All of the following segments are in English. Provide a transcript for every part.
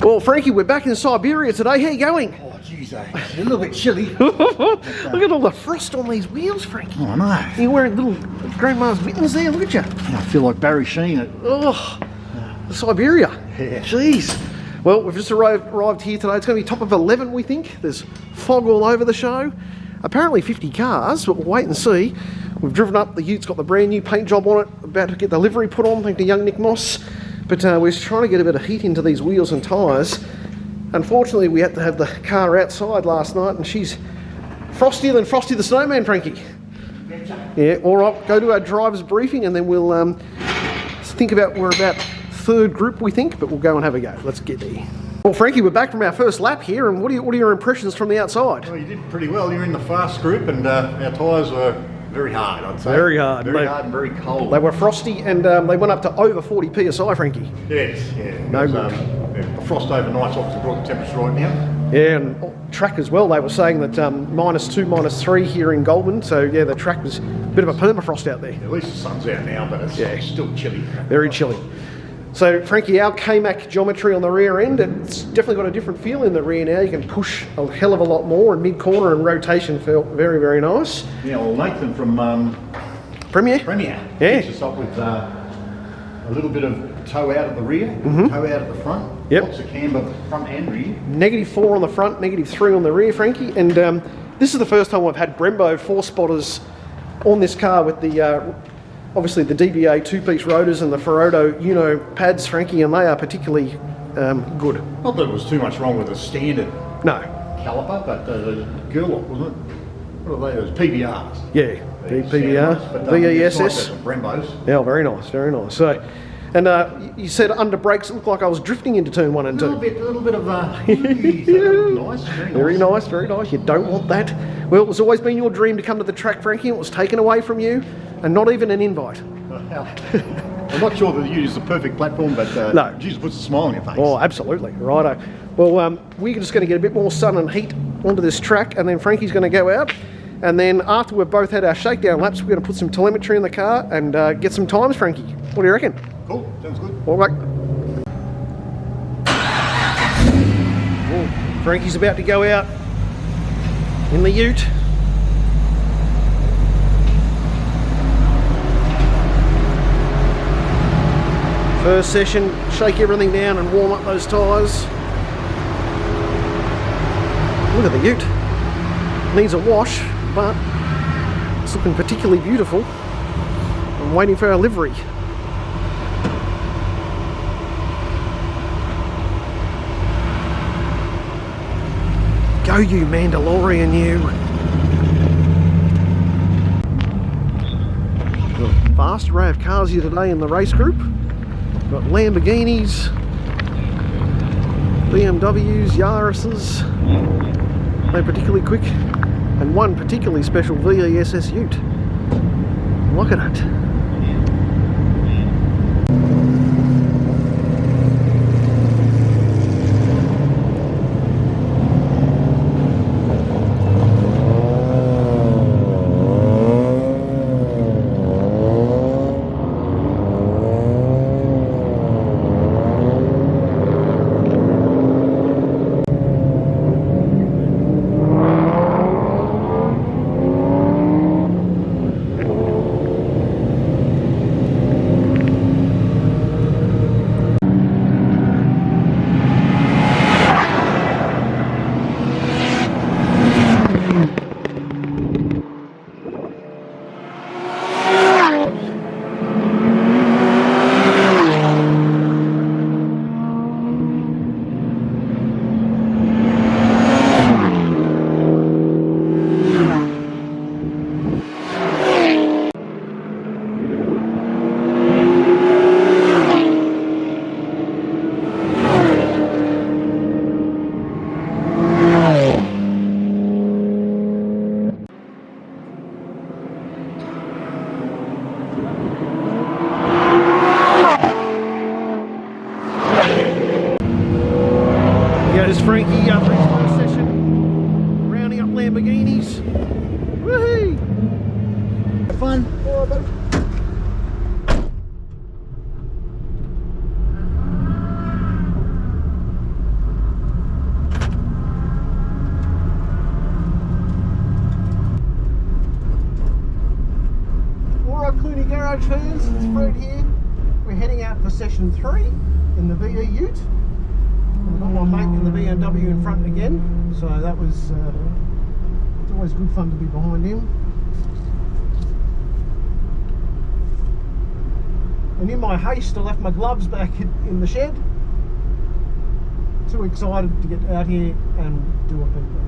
Well, Frankie, we're back in Siberia today. How you going? Oh, jeez, a little bit chilly. Look at all the frost on these wheels, Frankie. Oh, I know. You're wearing little grandma's mittens there. Look at you. I feel like Barry Sheen. Oh, Siberia. Yeah. Jeez. Well, we've just arrived here today. It's going to be top of 11, we think. There's fog all over the show. Apparently 50 cars, but we'll wait and see. We've driven up. The Utes got the brand new paint job on it. About to get the livery put on, thanks to young Nick Moss. But we're trying to get a bit of heat into these wheels and tyres. Unfortunately, we had to have the car outside last night, and she's frostier than Frosty the Snowman, Frankie. Yeah, all right, go to our driver's briefing, and then we'll think about, we're about third group, we think, but we'll go and have a go. Let's get there. Well, Frankie, we're back from our first lap here, and what are your impressions from the outside? Well, you did pretty well. You're in the fast group, and our tyres were very hard, I'd say. Very hard. Very hard and very cold. They were frosty, and they went up to over 40 psi, Frankie. Yes, yeah. No good. The frost overnight's obviously brought the temperature right now. Yeah, and track as well. They were saying that -2, -3 here in Goulburn. So yeah, the track was a bit of a permafrost out there. At least the sun's out now, but it's still chilly. Very chilly. So Frankie, our K-Mac geometry on the rear end, it's definitely got a different feel in the rear now. You can push a hell of a lot more, and mid-corner and rotation felt very, very nice. Yeah, well, Nathan from Premier? Yeah. Yeah. Us up with a little bit of toe out at the rear, toe out at the front. Yep. Lots of camber front and rear. -4 on the front, -3 on the rear, Frankie. And this is the first time I've had Brembo 4-spotters on this car with the obviously the DBA 2-piece rotors and the Ferodo Uno pads, Frankie, and they are particularly good. Not that it was too much wrong with the standard No. caliper, but the Gurlock, wasn't it? What are they? Those PBRs. Yeah, the PBR, But, VE it's like SS. the Brembos. Yeah, very nice, very nice. So, and you said under brakes, it looked like I was drifting into turn 1 and 2. A little bit of nice, Very nice, very nice. You don't want that. Well, it's always been your dream to come to the track, Frankie. It was taken away from you, and not even an invite. I'm not sure that you use the perfect platform, but No. Jesus puts a smile on your face. Oh, absolutely. Righto. Well, we're just going to get a bit more sun and heat onto this track, and then Frankie's going to go out. And then after we've both had our shakedown laps, we're going to put some telemetry in the car and get some times, Frankie. What do you reckon? Cool, sounds good. All right. Well, Frankie's about to go out in the Ute. First session, shake everything down and warm up those tyres. Look at the Ute. Needs a wash, but it's looking particularly beautiful. I'm waiting for our livery. Go you Mandalorian, you. Got a vast array of cars here today in the race group. Got Lamborghinis, BMWs, Yaris's, they're particularly quick, and one particularly special VE SS Ute. Look at it. Fred here. We're heading out for session 3 in the VE Ute. I've got my mate in the BMW in front again, so that was it's always good fun to be behind him. And in my haste, I left my gloves back in the shed. Too excited to get out here and do a PB.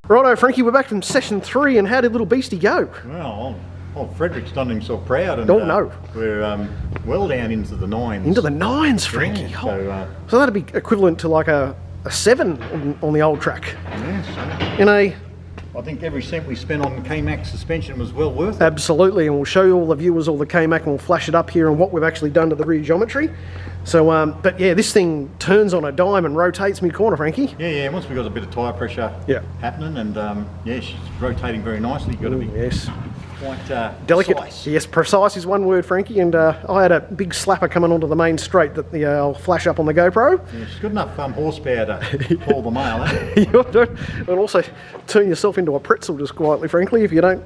Righto, Frankie, we're back from session 3, and how did little Beastie go? Well, Frederick's done himself proud, and no. We're well down into the 9s. Into the 9s, Frankie. Yeah, so that'd be equivalent to like a 7 on the old track. Yes. You know, I think every cent we spent on K-Max suspension was well worth it. Absolutely, and we'll show you all the viewers all the K-Mac, and we'll flash it up here and what we've actually done to the rear geometry. So, but yeah, this thing turns on a dime and rotates mid-corner, Frankie. Yeah, once we've got a bit of tyre pressure happening, and yeah, she's rotating very nicely. You've got to be quite delicate. Precise. Yes, precise is one word, Frankie, and I had a big slapper coming onto the main straight that I'll flash up on the GoPro. Yeah, she's got enough horsepower to haul the mail, eh? And also turn yourself into a pretzel just quietly, frankly, if you don't.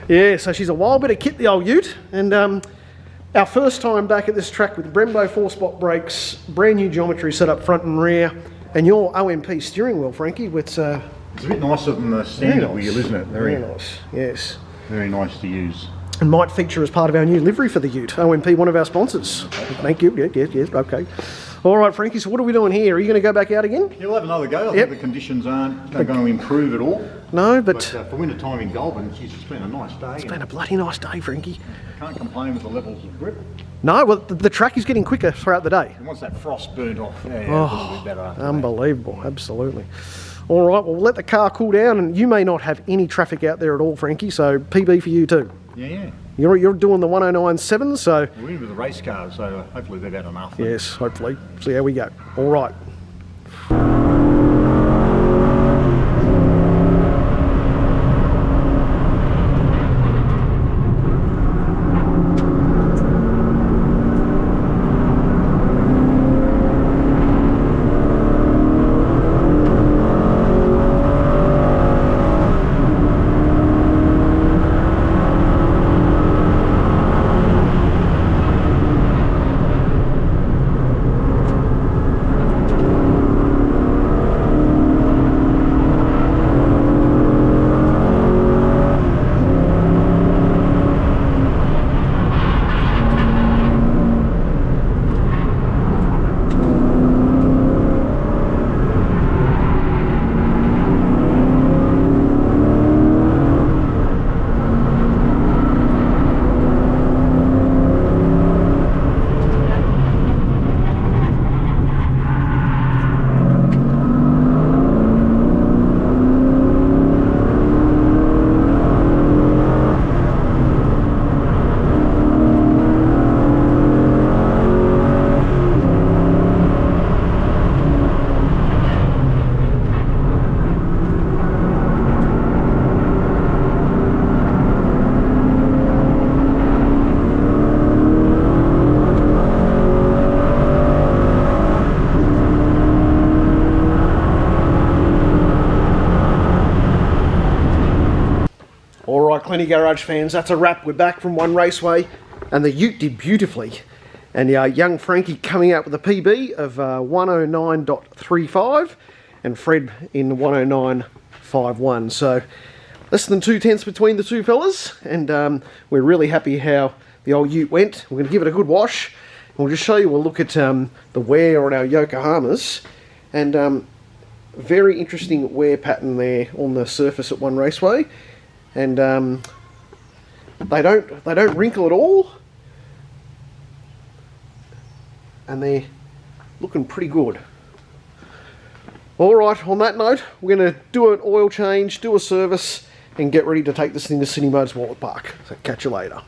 Yeah, so she's a wild bit of kit, the old ute, and our first time back at this track with Brembo 4-spot brakes, brand new geometry set up front and rear, and your OMP steering wheel, Frankie. It's a bit nicer than the standard wheel, isn't it? Very nice, yes. Very nice to use. And might feature as part of our new livery for the ute. OMP, one of our sponsors. Thank you. Yes, okay. All right, Frankie, so what are we doing here? Are you going to go back out again? You'll have another go. I think the conditions aren't going to improve at all. No, but for winter time in Goulburn, geez, it's been a nice day. It's been a bloody nice day, Frankie. Can't complain with the levels of grip. No, well, the track is getting quicker throughout the day. And once that frost burnt off, yeah, Oh, a little bit better after unbelievable, absolutely. All right, well, we'll let the car cool down, and you may not have any traffic out there at all, Frankie, so PB for you too. Yeah. You're doing the 109.7, so... We're in with the race cars, so hopefully they've had enough. Yes, hopefully. See how we go. All right. Alright, Clunie Garage fans, that's a wrap. We're back from One Raceway, and the ute did beautifully. And young Frankie coming out with a PB of 109.35, and Fred in 109.51. So less than 2/10 between the two fellas, and we're really happy how the old ute went. We're going to give it a good wash, and we'll just show you a look at the wear on our Yokohamas, and very interesting wear pattern there on the surface at One Raceway. And they don't wrinkle at all, and they're looking pretty good. Alright, on that note, we're going to do an oil change, do a service, and get ready to take this thing to Sydney Motorsport Park. So catch you later.